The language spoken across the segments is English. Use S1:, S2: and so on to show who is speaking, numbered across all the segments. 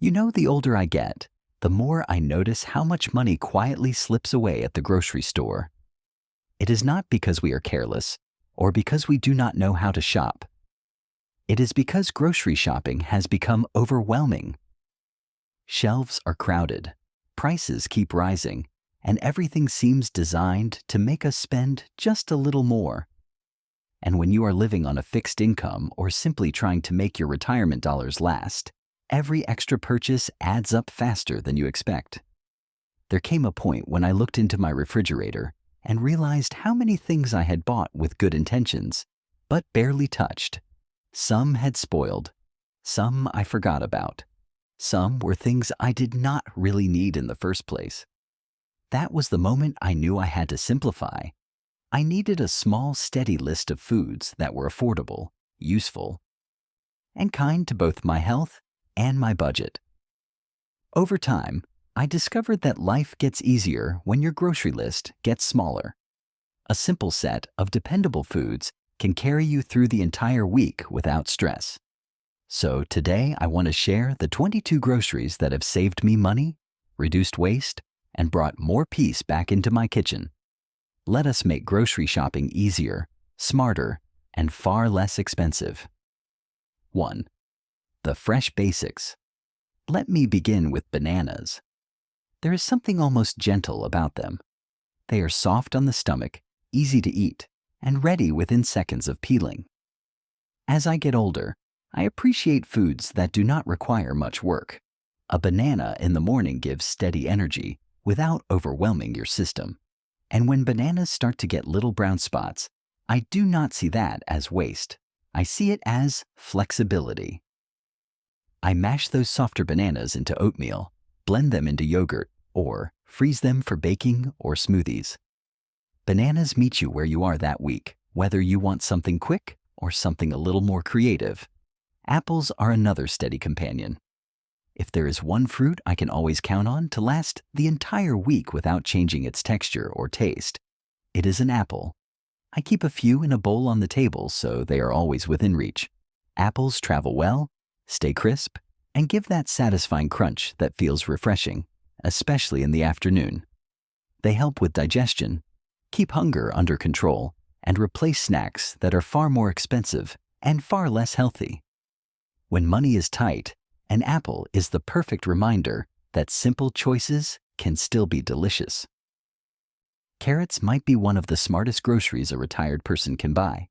S1: The older I get, the more I notice how much money quietly slips away at the grocery store. It is not because we are careless or because we do not know how to shop. It is because grocery shopping has become overwhelming. Shelves are crowded, prices keep rising, and everything seems designed to make us spend just a little more. And when you are living on a fixed income or simply trying to make your retirement dollars last, every extra purchase adds up faster than you expect. There came a point when I looked into my refrigerator and realized how many things I had bought with good intentions, but barely touched. Some had spoiled. Some I forgot about. Some were things I did not really need in the first place. That was the moment I knew I had to simplify. I needed a small, steady list of foods that were affordable, useful, and kind to both my health and my budget. Over time, I discovered that life gets easier when your grocery list gets smaller. A simple set of dependable foods can carry you through the entire week without stress. So today I want to share the 22 groceries that have saved me money, reduced waste, and brought more peace back into my kitchen. Let us make grocery shopping easier, smarter, and far less expensive. 1. The fresh basics. Let me begin with bananas. There is something almost gentle about them. They are soft on the stomach, easy to eat, and ready within seconds of peeling. As I get older, I appreciate foods that do not require much work. A banana in the morning gives steady energy without overwhelming your system. And when bananas start to get little brown spots, I do not see that as waste. I see it as flexibility. I mash those softer bananas into oatmeal, blend them into yogurt, or freeze them for baking or smoothies. Bananas meet you where you are that week, whether you want something quick or something a little more creative. Apples are another steady companion. If there is one fruit I can always count on to last the entire week without changing its texture or taste, it is an apple. I keep a few in a bowl on the table so they are always within reach. Apples travel well, stay crisp, and give that satisfying crunch that feels refreshing, especially in the afternoon. They help with digestion, keep hunger under control, and replace snacks that are far more expensive and far less healthy. When money is tight, an apple is the perfect reminder that simple choices can still be delicious. Carrots might be one of the smartest groceries a retired person can buy.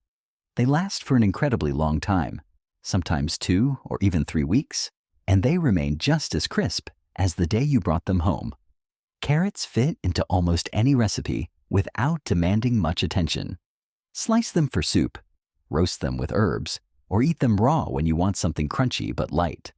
S1: They last for an incredibly long time, sometimes 2 or even 3 weeks, and they remain just as crisp as the day you brought them home. Carrots fit into almost any recipe without demanding much attention. Slice them for soup, roast them with herbs, or eat them raw when you want something crunchy but light.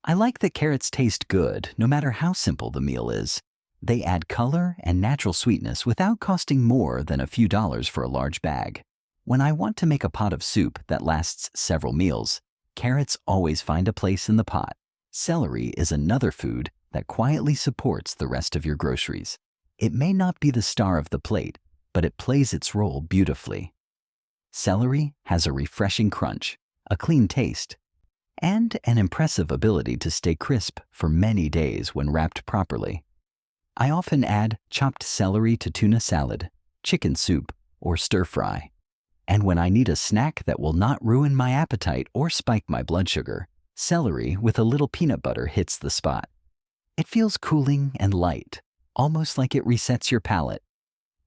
S1: I like that carrots taste good no matter how simple the meal is. They add color and natural sweetness without costing more than a few dollars for a large bag. When I want to make a pot of soup that lasts several meals, carrots always find a place in the pot. Celery is another food that quietly supports the rest of your groceries. It may not be the star of the plate, but it plays its role beautifully. Celery has a refreshing crunch, a clean taste, and an impressive ability to stay crisp for many days when wrapped properly. I often add chopped celery to tuna salad, chicken soup, or stir fry. And when I need a snack that will not ruin my appetite or spike my blood sugar, celery with a little peanut butter hits the spot. It feels cooling and light, almost like it resets your palate.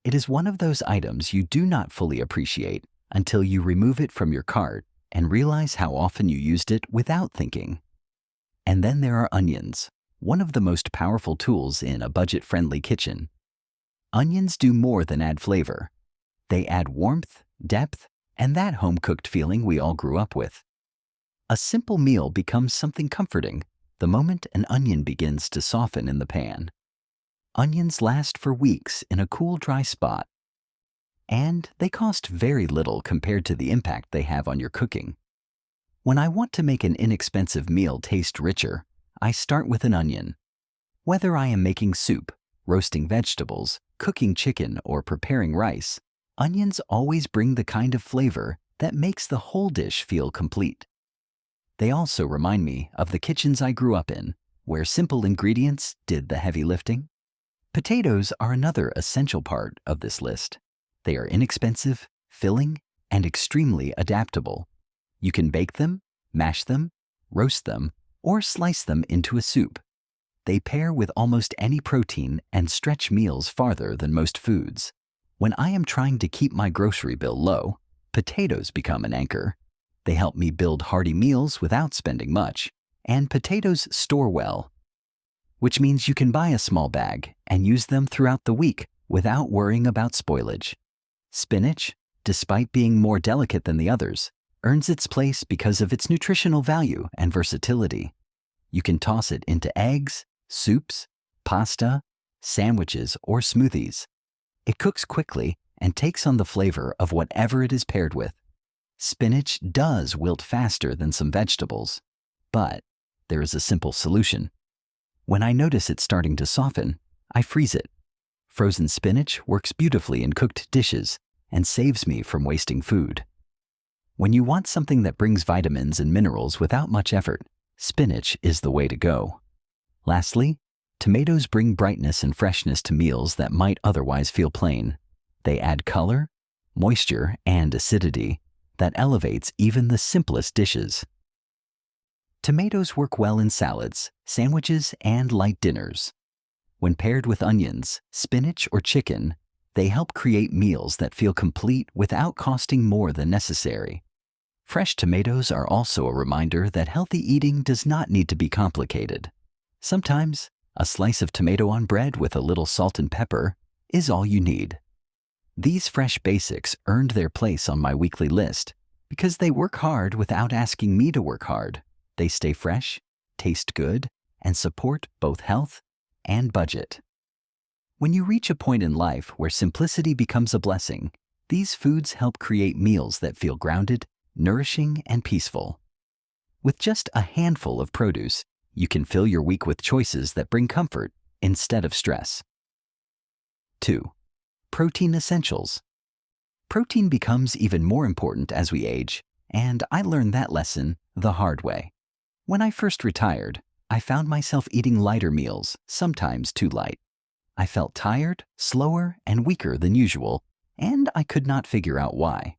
S1: It is one of those items you do not fully appreciate until you remove it from your cart and realize how often you used it without thinking. And then there are onions, one of the most powerful tools in a budget-friendly kitchen. Onions do more than add flavor. They add warmth, depth, and that home-cooked feeling we all grew up with. A simple meal becomes something comforting the moment an onion begins to soften in the pan. Onions last for weeks in a cool, dry spot, and they cost very little compared to the impact they have on your cooking. When I want to make an inexpensive meal taste richer, I start with an onion. Whether I am making soup, roasting vegetables, cooking chicken, or preparing rice, onions always bring the kind of flavor that makes the whole dish feel complete. They also remind me of the kitchens I grew up in, where simple ingredients did the heavy lifting. Potatoes are another essential part of this list. They are inexpensive, filling, and extremely adaptable. You can bake them, mash them, roast them, or slice them into a soup. They pair with almost any protein and stretch meals farther than most foods. When I am trying to keep my grocery bill low, potatoes become an anchor. They help me build hearty meals without spending much, and potatoes store well, which means you can buy a small bag and use them throughout the week without worrying about spoilage. Spinach, despite being more delicate than the others, earns its place because of its nutritional value and versatility. You can toss it into eggs, soups, pasta, sandwiches, or smoothies. It cooks quickly and takes on the flavor of whatever it is paired with. Spinach does wilt faster than some vegetables, but there is a simple solution. When I notice it starting to soften, I freeze it. Frozen spinach works beautifully in cooked dishes and saves me from wasting food. When you want something that brings vitamins and minerals without much effort, spinach is the way to go. Lastly, tomatoes bring brightness and freshness to meals that might otherwise feel plain. They add color, moisture, and acidity that elevates even the simplest dishes. Tomatoes work well in salads, sandwiches, and light dinners. When paired with onions, spinach, or chicken, they help create meals that feel complete without costing more than necessary. Fresh tomatoes are also a reminder that healthy eating does not need to be complicated. Sometimes, a slice of tomato on bread with a little salt and pepper is all you need. These fresh basics earned their place on my weekly list because they work hard without asking me to work hard. They stay fresh, taste good, and support both health and budget. When you reach a point in life where simplicity becomes a blessing, these foods help create meals that feel grounded, nourishing, and peaceful. With just a handful of produce, you can fill your week with choices that bring comfort instead of stress. 2. Protein essentials. Protein becomes even more important as we age, and I learned that lesson the hard way. When I first retired, I found myself eating lighter meals, sometimes too light. I felt tired, slower, and weaker than usual, and I could not figure out why.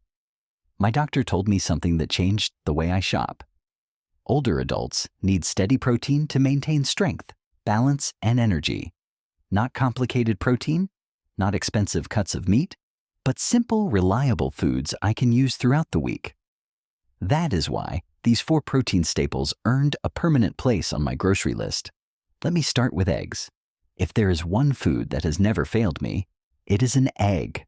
S1: My doctor told me something that changed the way I shop. Older adults need steady protein to maintain strength, balance, and energy. Not complicated protein, not expensive cuts of meat, but simple, reliable foods I can use throughout the week. That is why these 4 protein staples earned a permanent place on my grocery list. Let me start with eggs. If there is one food that has never failed me, it is an egg.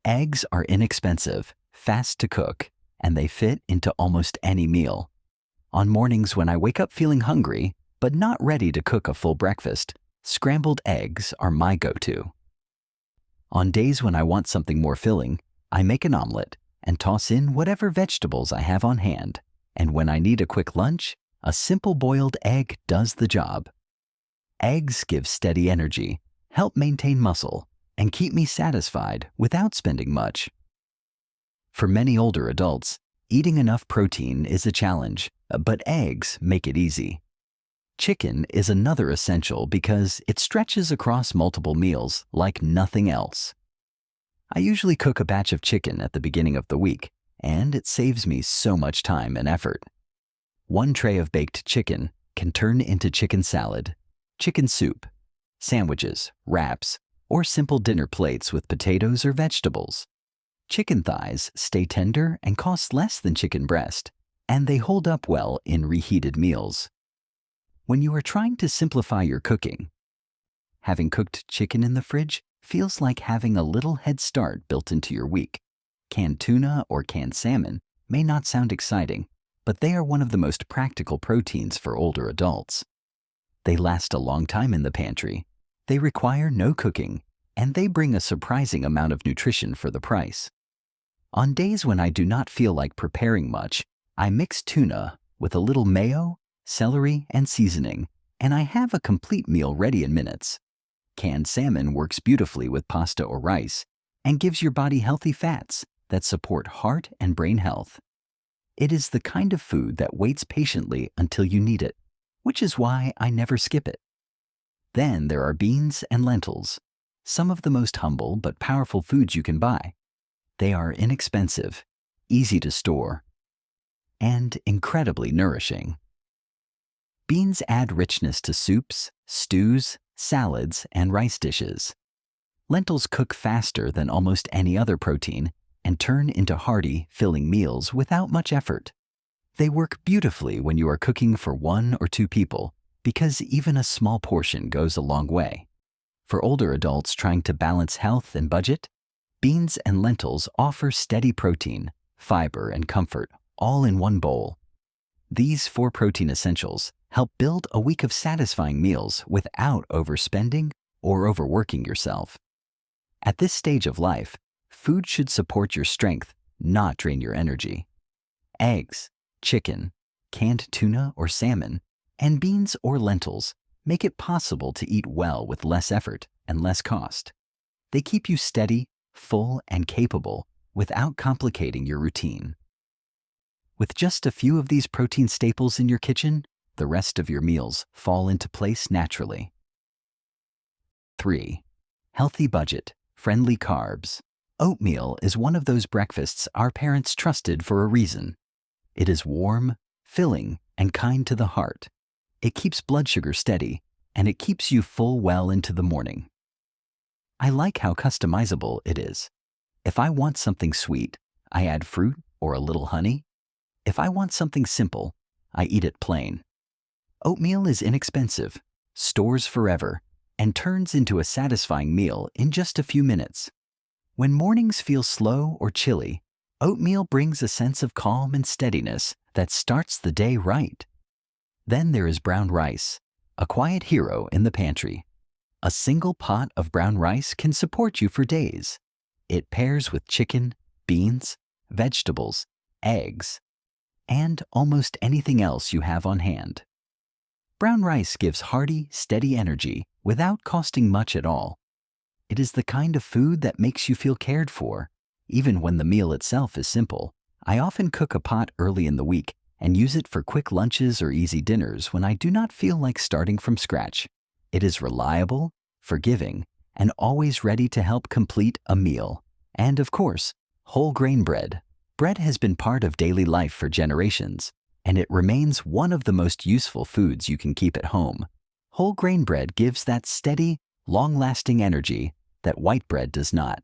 S1: Eggs are inexpensive, fast to cook, and they fit into almost any meal. On mornings when I wake up feeling hungry, but not ready to cook a full breakfast, scrambled eggs are my go-to. On days when I want something more filling, I make an omelet and toss in whatever vegetables I have on hand. And when I need a quick lunch, a simple boiled egg does the job. Eggs give steady energy, help maintain muscle, and keep me satisfied without spending much. For many older adults, eating enough protein is a challenge, but eggs make it easy. Chicken is another essential because it stretches across multiple meals like nothing else. I usually cook a batch of chicken at the beginning of the week, and it saves me so much time and effort. One tray of baked chicken can turn into chicken salad, chicken soup, sandwiches, wraps, or simple dinner plates with potatoes or vegetables. Chicken thighs stay tender and cost less than chicken breast, and they hold up well in reheated meals. When you are trying to simplify your cooking, having cooked chicken in the fridge feels like having a little head start built into your week. Canned tuna or canned salmon may not sound exciting, but they are one of the most practical proteins for older adults. They last a long time in the pantry, they require no cooking, and they bring a surprising amount of nutrition for the price. On days when I do not feel like preparing much, I mix tuna with a little mayo, celery, and seasoning, and I have a complete meal ready in minutes. Canned salmon works beautifully with pasta or rice and gives your body healthy fats that support heart and brain health. It is the kind of food that waits patiently until you need it, which is why I never skip it. Then there are beans and lentils, some of the most humble but powerful foods you can buy. They are inexpensive, easy to store, and incredibly nourishing. Beans add richness to soups, stews, salads, and rice dishes. Lentils cook faster than almost any other protein and turn into hearty, filling meals without much effort. They work beautifully when you are cooking for 1 or 2 people because even a small portion goes a long way. For older adults trying to balance health and budget, beans and lentils offer steady protein, fiber, and comfort all in one bowl. These 4 protein essentials help build a week of satisfying meals without overspending or overworking yourself. At this stage of life, food should support your strength, not drain your energy. Eggs, chicken, canned tuna or salmon, and beans or lentils make it possible to eat well with less effort and less cost. They keep you steady, full, and capable without complicating your routine. With just a few of these protein staples in your kitchen, the rest of your meals fall into place naturally. 3. Healthy budget, friendly carbs. Oatmeal is one of those breakfasts our parents trusted for a reason. It is warm, filling, and kind to the heart. It keeps blood sugar steady, and it keeps you full well into the morning. I like how customizable it is. If I want something sweet, I add fruit or a little honey. If I want something simple, I eat it plain. Oatmeal is inexpensive, stores forever, and turns into a satisfying meal in just a few minutes. When mornings feel slow or chilly, oatmeal brings a sense of calm and steadiness that starts the day right. Then there is brown rice, a quiet hero in the pantry. A single pot of brown rice can support you for days. It pairs with chicken, beans, vegetables, eggs, and almost anything else you have on hand. Brown rice gives hearty, steady energy without costing much at all. It is the kind of food that makes you feel cared for, even when the meal itself is simple. I often cook a pot early in the week and use it for quick lunches or easy dinners when I do not feel like starting from scratch. It is reliable, forgiving, and always ready to help complete a meal. And of course, whole grain bread. Bread has been part of daily life for generations, and it remains one of the most useful foods you can keep at home. Whole grain bread gives that steady, long-lasting energy that white bread does not.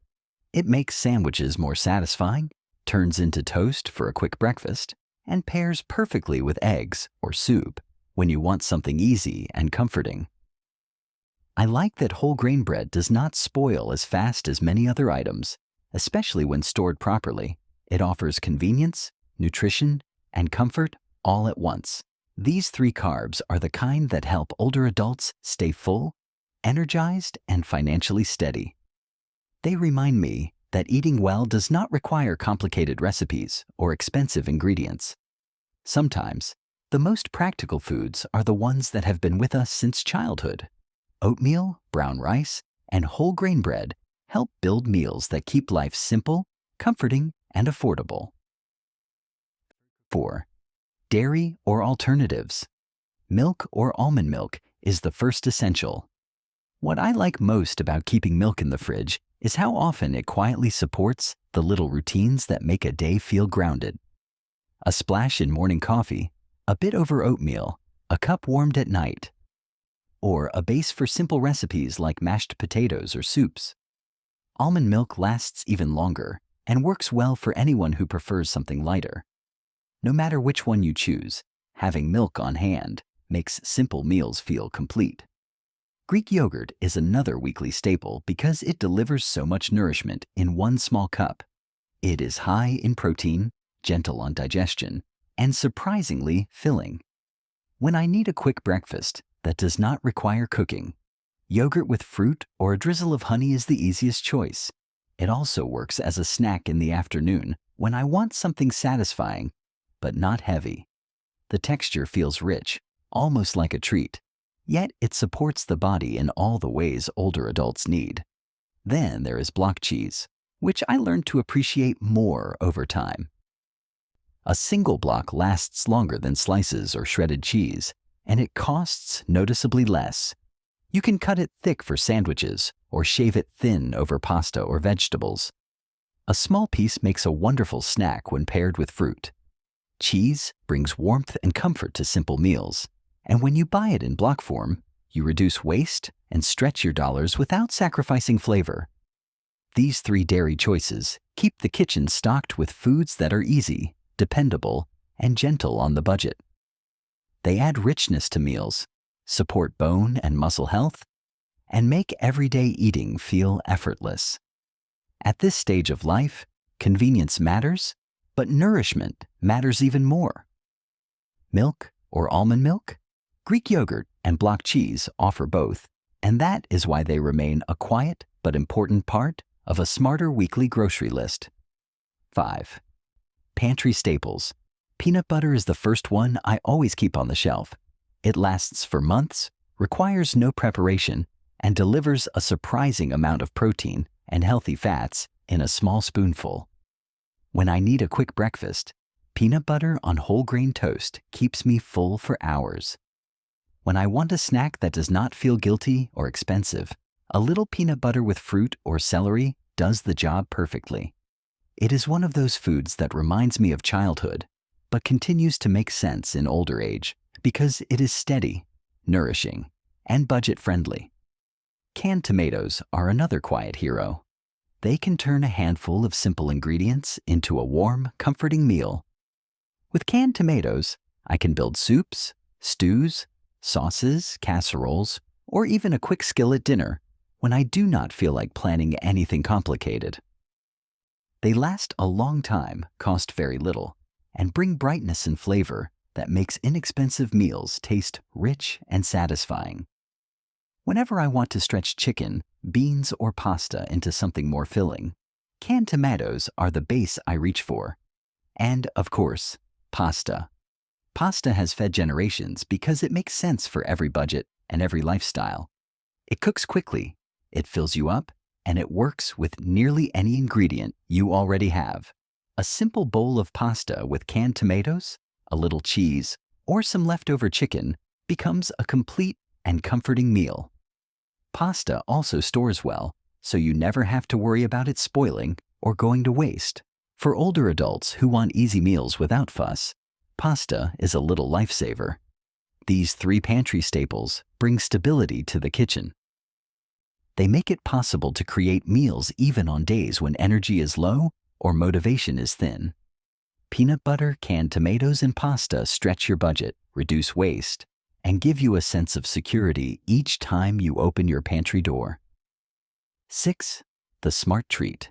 S1: It makes sandwiches more satisfying, turns into toast for a quick breakfast, and pairs perfectly with eggs or soup when you want something easy and comforting. I like that whole grain bread does not spoil as fast as many other items, especially when stored properly. It offers convenience, nutrition, and comfort all at once. These 3 carbs are the kind that help older adults stay full, energized, and financially steady. They remind me that eating well does not require complicated recipes or expensive ingredients. Sometimes, the most practical foods are the ones that have been with us since childhood. Oatmeal, brown rice, and whole grain bread help build meals that keep life simple, comforting, and affordable. 4. Dairy or alternatives. Milk or almond milk is the first essential. What I like most about keeping milk in the fridge is how often it quietly supports the little routines that make a day feel grounded. A splash in morning coffee, a bit over oatmeal, a cup warmed at night, or a base for simple recipes like mashed potatoes or soups. Almond milk lasts even longer and works well for anyone who prefers something lighter. No matter which one you choose, having milk on hand makes simple meals feel complete. Greek yogurt is another weekly staple because it delivers so much nourishment in one small cup. It is high in protein, gentle on digestion, and surprisingly filling. When I need a quick breakfast that does not require cooking, yogurt with fruit or a drizzle of honey is the easiest choice. It also works as a snack in the afternoon when I want something satisfying, but not heavy. The texture feels rich, almost like a treat, yet it supports the body in all the ways older adults need. Then there is block cheese, which I learned to appreciate more over time. A single block lasts longer than slices or shredded cheese, and it costs noticeably less. You can cut it thick for sandwiches or shave it thin over pasta or vegetables. A small piece makes a wonderful snack when paired with fruit. Cheese brings warmth and comfort to simple meals, and when you buy it in block form, you reduce waste and stretch your dollars without sacrificing flavor. These 3 dairy choices keep the kitchen stocked with foods that are easy, dependable, and gentle on the budget. They add richness to meals, support bone and muscle health, and make everyday eating feel effortless. At this stage of life, convenience matters, but nourishment matters even more. Milk or almond milk, Greek yogurt, and block cheese offer both, and that is why they remain a quiet but important part of a smarter weekly grocery list. 5. Pantry staples. Peanut butter is the first one I always keep on the shelf. It lasts for months, requires no preparation, and delivers a surprising amount of protein and healthy fats in a small spoonful. When I need a quick breakfast, peanut butter on whole grain toast keeps me full for hours. When I want a snack that does not feel guilty or expensive, a little peanut butter with fruit or celery does the job perfectly. It is one of those foods that reminds me of childhood, but continues to make sense in older age because it is steady, nourishing, and budget-friendly. Canned tomatoes are another quiet hero. They can turn a handful of simple ingredients into a warm, comforting meal. With canned tomatoes, I can build soups, stews, sauces, casseroles, or even a quick skillet dinner when I do not feel like planning anything complicated. They last a long time, cost very little, and bring brightness and flavor that makes inexpensive meals taste rich and satisfying. Whenever I want to stretch chicken, beans, or pasta into something more filling, canned tomatoes are the base I reach for. And, of course, pasta. Pasta has fed generations because it makes sense for every budget and every lifestyle. It cooks quickly, it fills you up, and it works with nearly any ingredient you already have. A simple bowl of pasta with canned tomatoes, a little cheese, or some leftover chicken becomes a complete and comforting meal. Pasta also stores well, so you never have to worry about it spoiling or going to waste. For older adults who want easy meals without fuss, pasta is a little lifesaver. These 3 pantry staples bring stability to the kitchen. They make it possible to create meals even on days when energy is low or motivation is thin. Peanut butter, canned tomatoes, and pasta stretch your budget, reduce waste, and give you a sense of security each time you open your pantry door. 6. The smart treat.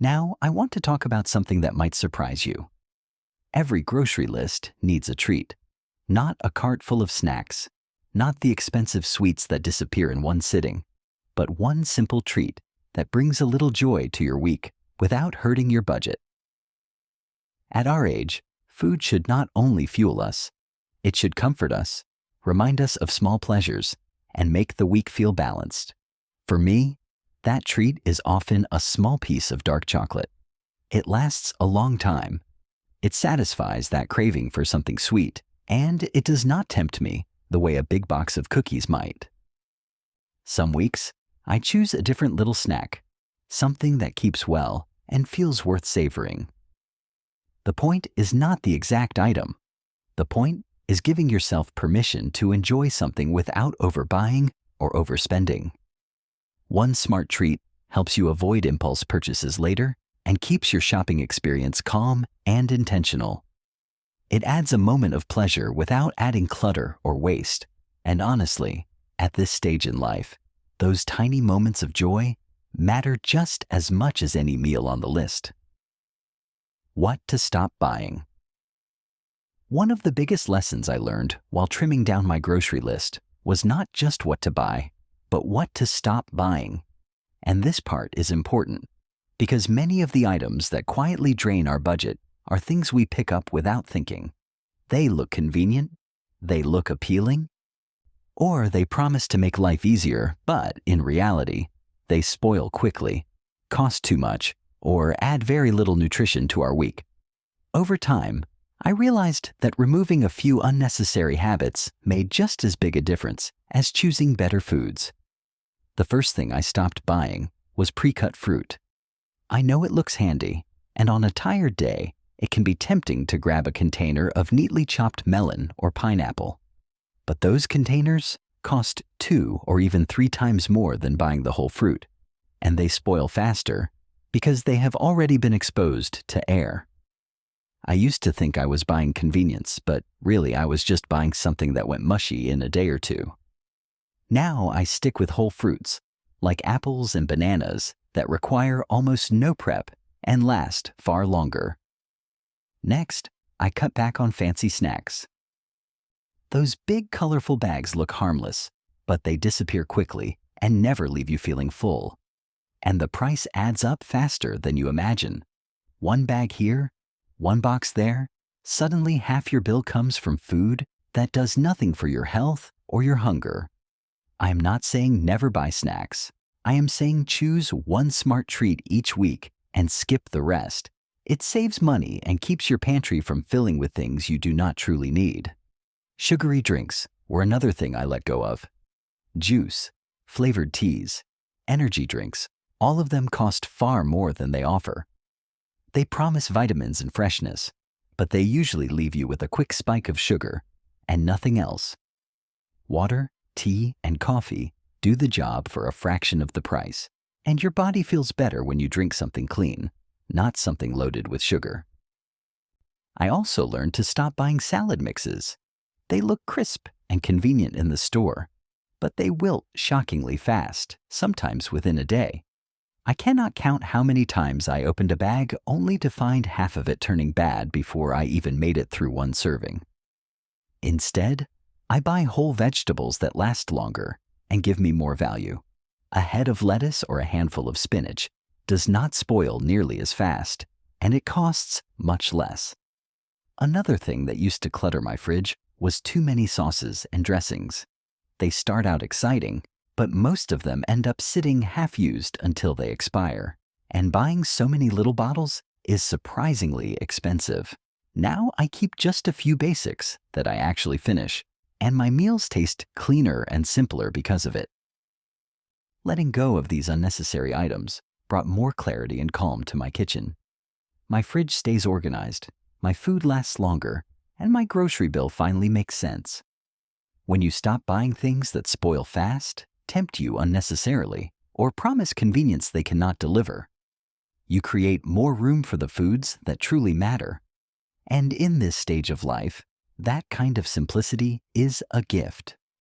S1: Now, I want to talk about something that might surprise you. Every grocery list needs a treat. Not a cart full of snacks, not the expensive sweets that disappear in one sitting, but one simple treat that brings a little joy to your week without hurting your budget. At our age, food should not only fuel us, it should comfort us, remind us of small pleasures, and make the week feel balanced. For me, that treat is often a small piece of dark chocolate. It lasts a long time. It satisfies that craving for something sweet, and it does not tempt me the way a big box of cookies might. Some weeks, I choose a different little snack, something that keeps well and feels worth savoring. The point is not the exact item. The point is giving yourself permission to enjoy something without overbuying or overspending. One smart treat helps you avoid impulse purchases later and keeps your shopping experience calm and intentional. It adds a moment of pleasure without adding clutter or waste. And honestly, at this stage in life, those tiny moments of joy matter just as much as any meal on the list. What to stop buying. One of the biggest lessons I learned while trimming down my grocery list was not just what to buy, but what to stop buying. And this part is important because many of the items that quietly drain our budget are things we pick up without thinking. They look convenient, they look appealing, or they promise to make life easier, but in reality, they spoil quickly, cost too much, or add very little nutrition to our week. Over time, I realized that removing a few unnecessary habits made just as big a difference as choosing better foods. The first thing I stopped buying was pre-cut fruit. I know it looks handy, and on a tired day, it can be tempting to grab a container of neatly chopped melon or pineapple. But those containers cost 2 or even 3 times more than buying the whole fruit, and they spoil faster because they have already been exposed to air. I used to think I was buying convenience, but really I was just buying something that went mushy in a day or two. Now I stick with whole fruits, like apples and bananas, that require almost no prep and last far longer. Next, I cut back on fancy snacks. Those big colorful bags look harmless, but they disappear quickly and never leave you feeling full. And the price adds up faster than you imagine. One bag here, one box there, suddenly half your bill comes from food that does nothing for your health or your hunger. I am not saying never buy snacks. I am saying choose one smart treat each week and skip the rest. It saves money and keeps your pantry from filling with things you do not truly need. Sugary drinks were another thing I let go of. Juice, flavored teas, energy drinks, all of them cost far more than they offer. They promise vitamins and freshness, but they usually leave you with a quick spike of sugar and nothing else. Water, tea, and coffee do the job for a fraction of the price, and your body feels better when you drink something clean, not something loaded with sugar. I also learned to stop buying salad mixes. They look crisp and convenient in the store, but they wilt shockingly fast, sometimes within a day. I cannot count how many times I opened a bag only to find half of it turning bad before I even made it through one serving. Instead, I buy whole vegetables that last longer and give me more value. A head of lettuce or a handful of spinach does not spoil nearly as fast, and it costs much less. Another thing that used to clutter my fridge was too many sauces and dressings. They start out exciting, but most of them end up sitting half-used until they expire. And buying so many little bottles is surprisingly expensive. Now I keep just a few basics that I actually finish, and my meals taste cleaner and simpler because of it. Letting go of these unnecessary items brought more clarity and calm to my kitchen. My fridge stays organized, my food lasts longer, and my grocery bill finally makes sense. When you stop buying things that spoil fast, tempt you unnecessarily, or promise convenience they cannot deliver, you create more room for the foods that truly matter. And in this stage of life, that kind of simplicity is a gift.